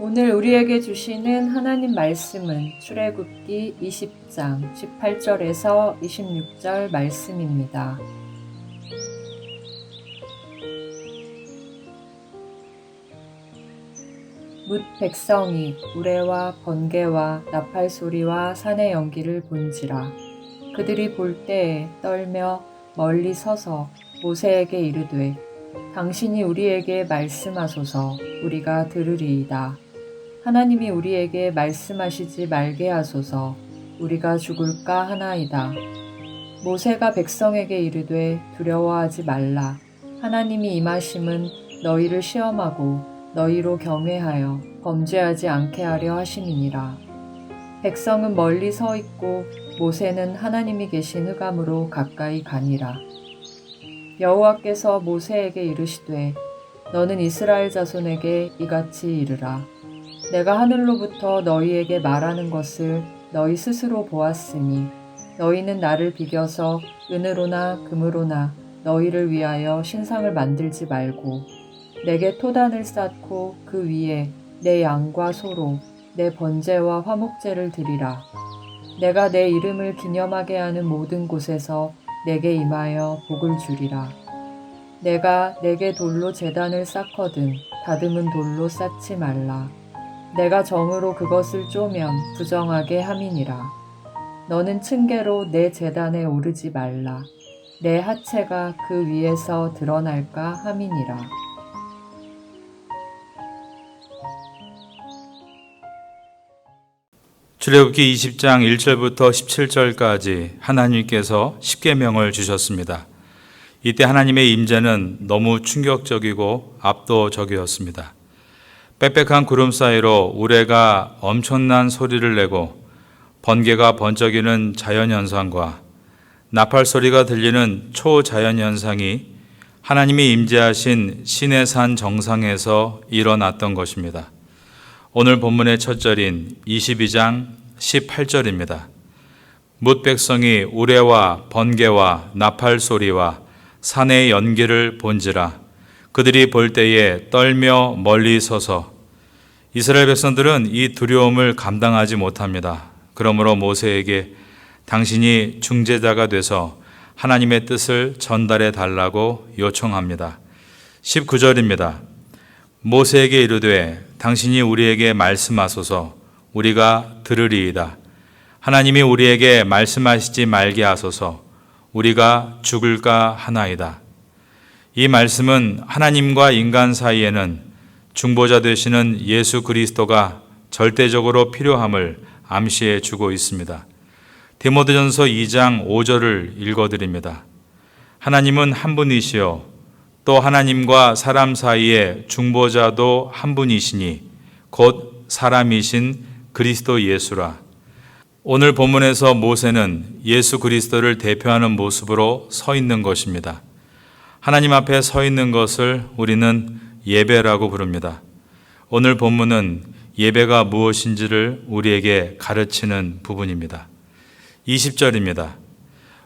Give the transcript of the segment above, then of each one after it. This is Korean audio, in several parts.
오늘 우리에게 주시는 하나님 말씀은 출애굽기 20장 18절에서 26절 말씀입니다. 뭇 백성이 우레와 번개와 나팔 소리와 산의 연기를 본지라. 그들이 볼 때에 떨며 멀리 서서 모세에게 이르되 당신이 우리에게 말씀하소서 우리가 들으리이다. 하나님이 우리에게 말씀하시지 말게 하소서 우리가 죽을까 하나이다. 모세가 백성에게 이르되 두려워하지 말라. 하나님이 임하심은 너희를 시험하고 너희로 경외하여 범죄하지 않게 하려 하심이니라. 백성은 멀리 서 있고 모세는 하나님이 계신 흑암으로 가까이 가니라. 여호와께서 모세에게 이르시되 너는 이스라엘 자손에게 이같이 이르라. 내가 하늘로부터 너희에게 말하는 것을 너희 스스로 보았으니 너희는 나를 비겨서 은으로나 금으로나 너희를 위하여 신상을 만들지 말고 내게 토단을 쌓고 그 위에 내 양과 소로 내 번제와 화목제를 드리라. 내가 내 이름을 기념하게 하는 모든 곳에서 내게 임하여 복을 주리라. 내가 내게 돌로 제단을 쌓거든 다듬은 돌로 쌓지 말라. 내가 정으로 그것을 쪼면 부정하게 함이니라. 너는 층계로 내 제단에 오르지 말라. 내 하체가 그 위에서 드러날까 함이니라. 출애굽기 20장 1절부터 17절까지 하나님께서 십계명을 주셨습니다. 이때 하나님의 임재는 너무 충격적이고 압도적이었습니다. 빽빽한 구름 사이로 우레가 엄청난 소리를 내고 번개가 번쩍이는 자연현상과 나팔 소리가 들리는 초자연현상이 하나님이 임재하신 시내산 정상에서 일어났던 것입니다. 오늘 본문의 첫 절인 22장 18절입니다. 뭇 백성이 우레와 번개와 나팔 소리와 산의 연기를 본지라. 그들이 볼 때에 떨며 멀리 서서. 이스라엘 백성들은 이 두려움을 감당하지 못합니다. 그러므로 모세에게 당신이 중재자가 돼서 하나님의 뜻을 전달해 달라고 요청합니다. 19절입니다. 모세에게 이르되 당신이 우리에게 말씀하소서 우리가 들으리이다. 하나님이 우리에게 말씀하시지 말게 하소서 우리가 죽을까 하나이다. 이 말씀은 하나님과 인간 사이에는 중보자 되시는 예수 그리스도가 절대적으로 필요함을 암시해 주고 있습니다. 디모데전서 2장 5절을 읽어드립니다. 하나님은 한 분이시요 또 하나님과 사람 사이의 중보자도 한 분이시니 곧 사람이신 그리스도 예수라. 오늘 본문에서 모세는 예수 그리스도를 대표하는 모습으로 서 있는 것입니다. 하나님 앞에 서 있는 것을 우리는 예배라고 부릅니다. 오늘 본문은 예배가 무엇인지를 우리에게 가르치는 부분입니다. 20절입니다.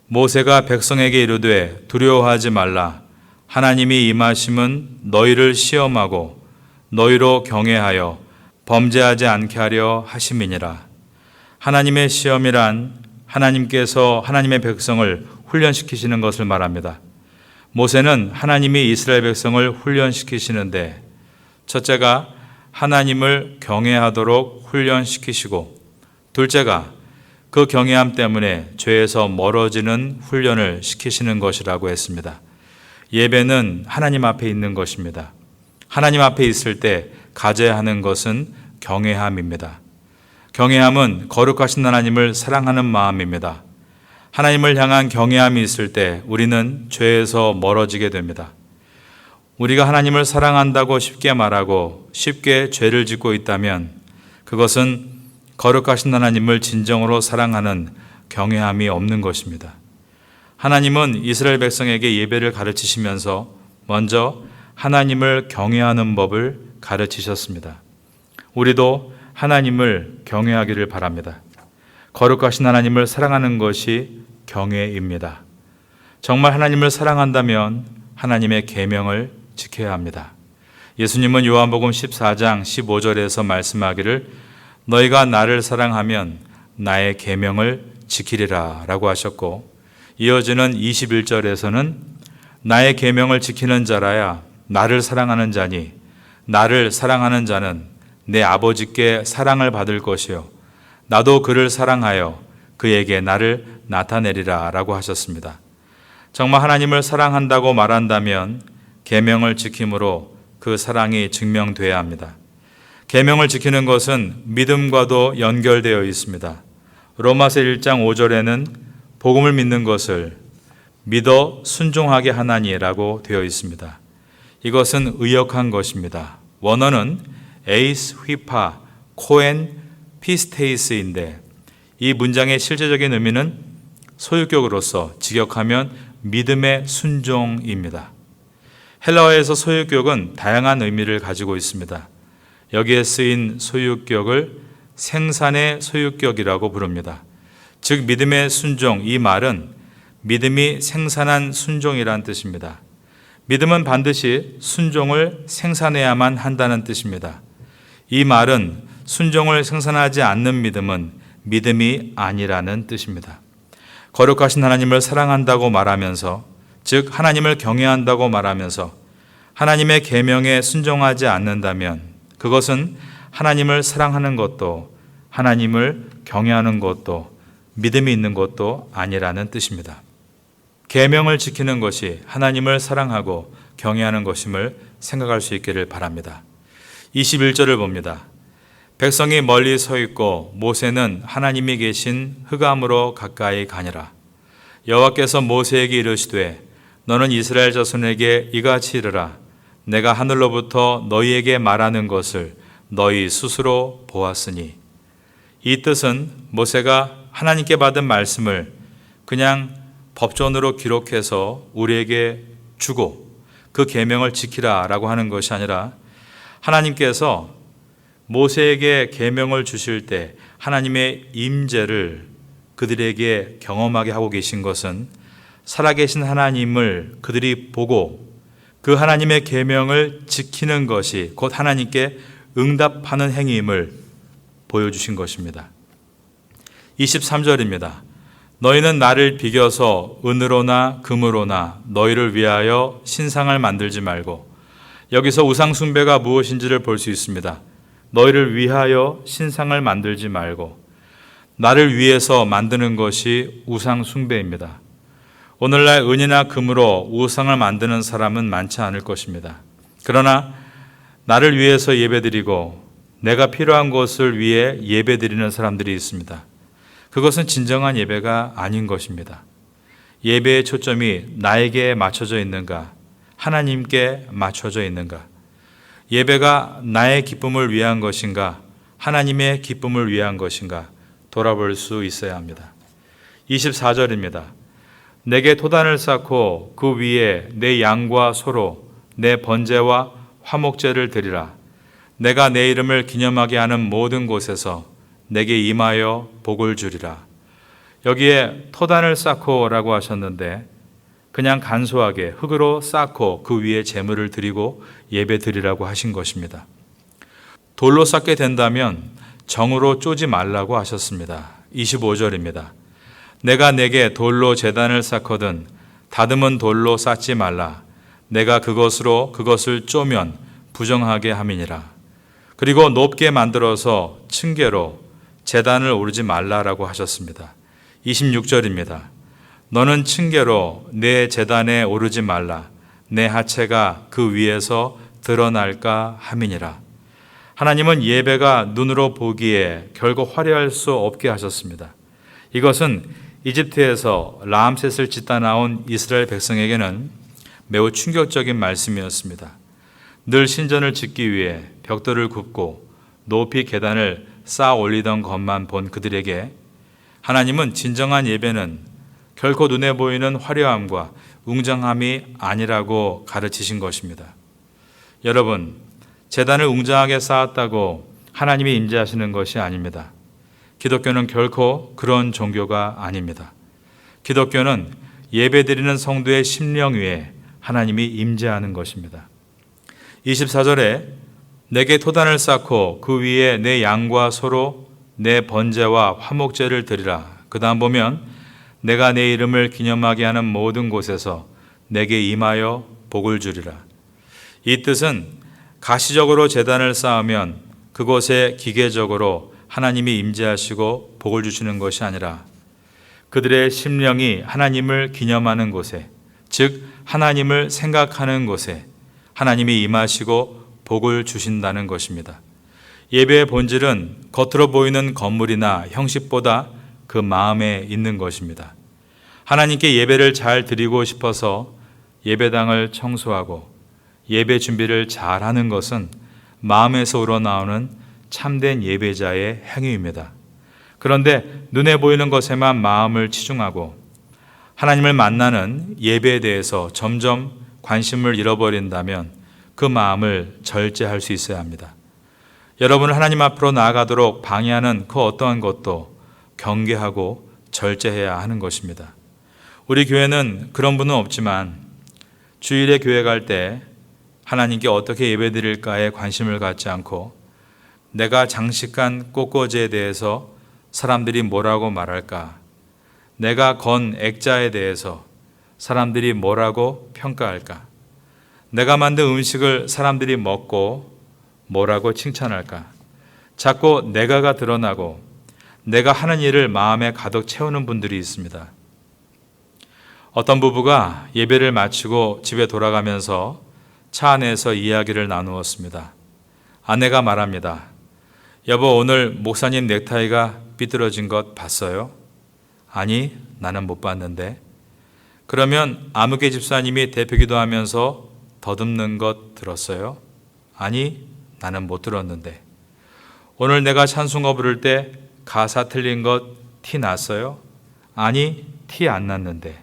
모세가 백성에게 이르되 두려워하지 말라. 하나님이 임하심은 너희를 시험하고 너희로 경외하여 범죄하지 않게 하려 하심이니라. 하나님의 시험이란 하나님께서 하나님의 백성을 훈련시키시는 것을 말합니다. 모세는 하나님이 이스라엘 백성을 훈련시키시는데 첫째가 하나님을 경외하도록 훈련시키시고 둘째가 그 경외함 때문에 죄에서 멀어지는 훈련을 시키시는 것이라고 했습니다. 예배는 하나님 앞에 있는 것입니다. 하나님 앞에 있을 때 가져야 하는 것은 경외함입니다. 경외함은 거룩하신 하나님을 사랑하는 마음입니다. 하나님을 향한 경외함이 있을 때 우리는 죄에서 멀어지게 됩니다. 우리가 하나님을 사랑한다고 쉽게 말하고 쉽게 죄를 짓고 있다면 그것은 거룩하신 하나님을 진정으로 사랑하는 경외함이 없는 것입니다. 하나님은 이스라엘 백성에게 예배를 가르치시면서 먼저 하나님을 경외하는 법을 가르치셨습니다. 우리도 하나님을 경외하기를 바랍니다. 거룩하신 하나님을 사랑하는 것이 경외입니다. 정말 하나님을 사랑한다면 하나님의 계명을 지켜야 합니다. 예수님은 요한복음 14장 15절에서 말씀하기를 너희가 나를 사랑하면 나의 계명을 지키리라 라고 하셨고, 이어지는 21절에서는 나의 계명을 지키는 자라야 나를 사랑하는 자니 나를 사랑하는 자는 내 아버지께 사랑을 받을 것이요 나도 그를 사랑하여 그에게 나를 나타내리라 라고 하셨습니다. 정말 하나님을 사랑한다고 말한다면 계명을 지킴으로 그 사랑이 증명돼야 합니다. 계명을 지키는 것은 믿음과도 연결되어 있습니다. 로마서 1장 5절에는 복음을 믿는 것을 믿어 순종하게 하나니라고 되어 있습니다. 이것은 의역한 것입니다. 원어는 에이스 휘파 코엔 피스테이스인데 이 문장의 실제적인 의미는 소유격으로서 직역하면 믿음의 순종입니다. 헬라어에서 소유격은 다양한 의미를 가지고 있습니다. 여기에 쓰인 소유격을 생산의 소유격이라고 부릅니다. 즉 믿음의 순종, 이 말은 믿음이 생산한 순종이란 뜻입니다. 믿음은 반드시 순종을 생산해야만 한다는 뜻입니다. 이 말은 순종을 생산하지 않는 믿음은 믿음이 아니라는 뜻입니다. 거룩하신 하나님을 사랑한다고 말하면서, 즉 하나님을 경외한다고 말하면서 하나님의 계명에 순종하지 않는다면 그것은 하나님을 사랑하는 것도 하나님을 경외하는 것도 믿음이 있는 것도 아니라는 뜻입니다. 계명을 지키는 것이 하나님을 사랑하고 경외하는 것임을 생각할 수 있기를 바랍니다. 21절을 봅니다. 백성이 멀리 서 있고 모세는 하나님이 계신 흑암으로 가까이 가니라. 여호와께서 모세에게 이르시되 너는 이스라엘 자손에게 이같이 이르라. 내가 하늘로부터 너희에게 말하는 것을 너희 스스로 보았으니. 이 뜻은 모세가 하나님께 받은 말씀을 그냥 법전으로 기록해서 우리에게 주고 그 계명을 지키라라고 하는 것이 아니라 하나님께서 모세에게 계명을 주실 때 하나님의 임재를 그들에게 경험하게 하고 계신 것은 살아계신 하나님을 그들이 보고 그 하나님의 계명을 지키는 것이 곧 하나님께 응답하는 행위임을 보여주신 것입니다. 23절입니다. 너희는 나를 비겨서 은으로나 금으로나 너희를 위하여 신상을 만들지 말고, 여기서 우상 숭배가 무엇인지를 볼 수 있습니다. 너희를 위하여 신상을 만들지 말고, 나를 위해서 만드는 것이 우상 숭배입니다. 오늘날 은이나 금으로 우상을 만드는 사람은 많지 않을 것입니다. 그러나 나를 위해서 예배드리고 내가 필요한 것을 위해 예배드리는 사람들이 있습니다. 그것은 진정한 예배가 아닌 것입니다. 예배의 초점이 나에게 맞춰져 있는가, 하나님께 맞춰져 있는가, 예배가 나의 기쁨을 위한 것인가, 하나님의 기쁨을 위한 것인가 돌아볼 수 있어야 합니다. 24절입니다. 내게 토단을 쌓고 그 위에 내 양과 소로 내 번제와 화목제를 드리라. 내가 내 이름을 기념하게 하는 모든 곳에서 내게 임하여 복을 주리라. 여기에 토단을 쌓고라고 하셨는데 그냥 간소하게 흙으로 쌓고 그 위에 제물을 드리고 예배 드리라고 하신 것입니다. 돌로 쌓게 된다면 정으로 쪼지 말라고 하셨습니다. 25절입니다. 내가 내게 돌로 제단을 쌓거든 다듬은 돌로 쌓지 말라. 내가 그것을 쪼면 부정하게 함이니라. 그리고 높게 만들어서 층계로 제단을 오르지 말라라고 하셨습니다. 26절입니다. 너는 층계로 내 제단에 오르지 말라. 내 하체가 그 위에서 드러날까 함이니라. 하나님은 예배가 눈으로 보기에 결국 화려할 수 없게 하셨습니다. 이것은 이집트에서 라암셋을 짓다 나온 이스라엘 백성에게는 매우 충격적인 말씀이었습니다. 늘 신전을 짓기 위해 벽돌을 굽고 높이 계단을 쌓아 올리던 것만 본 그들에게 하나님은 진정한 예배는 결코 눈에 보이는 화려함과 웅장함이 아니라고 가르치신 것입니다. 여러분, 제단을 웅장하게 쌓았다고 하나님이 임재하시는 것이 아닙니다. 기독교는 결코 그런 종교가 아닙니다. 기독교는 예배드리는 성도의 심령 위에 하나님이 임재하는 것입니다. 24절에 내게 토단을 쌓고 그 위에 내 양과 소로 내 번제와 화목제를 드리라. 그 다음 보면 내가 내 이름을 기념하게 하는 모든 곳에서 내게 임하여 복을 주리라. 이 뜻은 가시적으로 제단을 쌓으면 그곳에 기계적으로 하나님이 임재하시고 복을 주시는 것이 아니라 그들의 심령이 하나님을 기념하는 곳에, 즉 하나님을 생각하는 곳에 하나님이 임하시고 복을 주신다는 것입니다. 예배의 본질은 겉으로 보이는 건물이나 형식보다 그 마음에 있는 것입니다. 하나님께 예배를 잘 드리고 싶어서 예배당을 청소하고 예배 준비를 잘 하는 것은 마음에서 우러나오는 참된 예배자의 행위입니다. 그런데 눈에 보이는 것에만 마음을 치중하고 하나님을 만나는 예배에 대해서 점점 관심을 잃어버린다면 그 마음을 절제할 수 있어야 합니다. 여러분을 하나님 앞으로 나아가도록 방해하는 그 어떠한 것도 경계하고 절제해야 하는 것입니다. 우리 교회는 그런 분은 없지만 주일에 교회 갈 때 하나님께 어떻게 예배드릴까에 관심을 갖지 않고 내가 장식한 꽃꽂이에 대해서 사람들이 뭐라고 말할까, 내가 건 액자에 대해서 사람들이 뭐라고 평가할까, 내가 만든 음식을 사람들이 먹고 뭐라고 칭찬할까, 자꾸 내가가 드러나고 내가 하는 일을 마음에 가득 채우는 분들이 있습니다. 어떤 부부가 예배를 마치고 집에 돌아가면서 차 안에서 이야기를 나누었습니다. 아내가 말합니다. 여보, 오늘 목사님 넥타이가 삐뚤어진 것 봤어요? 아니, 나는 못 봤는데. 그러면 아무개 집사님이 대표기도 하면서 더듬는 것 들었어요? 아니, 나는 못 들었는데. 오늘 내가 찬송가 부를 때 가사 틀린 것 티 났어요? 아니, 티 안 났는데.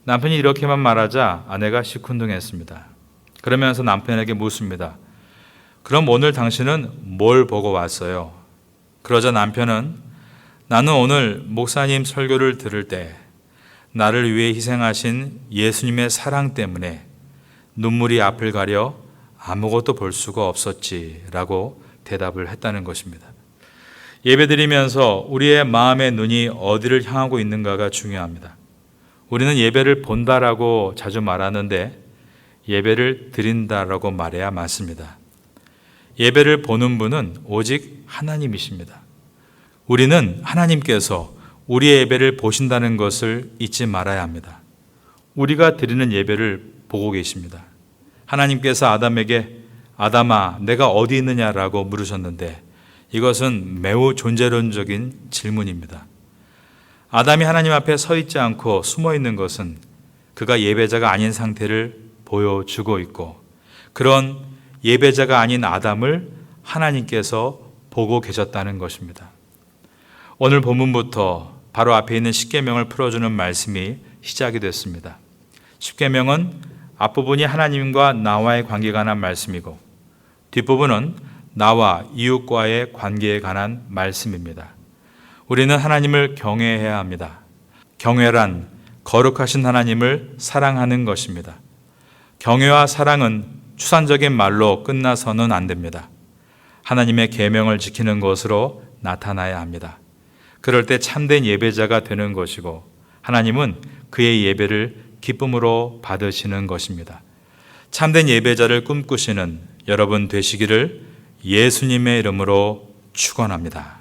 남편이 이렇게만 말하자 아내가 시큰둥했습니다. 그러면서 남편에게 묻습니다. 그럼 오늘 당신은 뭘 보고 왔어요? 그러자 남편은 나는 오늘 목사님 설교를 들을 때 나를 위해 희생하신 예수님의 사랑 때문에 눈물이 앞을 가려 아무것도 볼 수가 없었지라고 대답을 했다는 것입니다. 예배드리면서 우리의 마음의 눈이 어디를 향하고 있는가가 중요합니다. 우리는 예배를 본다라고 자주 말하는데 예배를 드린다라고 말해야 맞습니다. 예배를 보는 분은 오직 하나님이십니다. 우리는 하나님께서 우리의 예배를 보신다는 것을 잊지 말아야 합니다. 우리가 드리는 예배를 보고 계십니다. 하나님께서 아담에게 아담아, 내가 어디 있느냐라고 물으셨는데 이것은 매우 존재론적인 질문입니다. 아담이 하나님 앞에 서 있지 않고 숨어 있는 것은 그가 예배자가 아닌 상태를 보여주고 있고 그런 예배자가 아닌 아담을 하나님께서 보고 계셨다는 것입니다. 오늘 본문부터 바로 앞에 있는 십계명을 풀어주는 말씀이 시작이 됐습니다. 십계명은 앞부분이 하나님과 나와의 관계에 관한 말씀이고 뒷부분은 나와 이웃과의 관계에 관한 말씀입니다. 우리는 하나님을 경외해야 합니다. 경외란 거룩하신 하나님을 사랑하는 것입니다. 경외와 사랑은 추상적인 말로 끝나서는 안 됩니다. 하나님의 계명을 지키는 것으로 나타나야 합니다. 그럴 때 참된 예배자가 되는 것이고 하나님은 그의 예배를 기쁨으로 받으시는 것입니다. 참된 예배자를 꿈꾸시는 여러분 되시기를 예수님의 이름으로 축원합니다.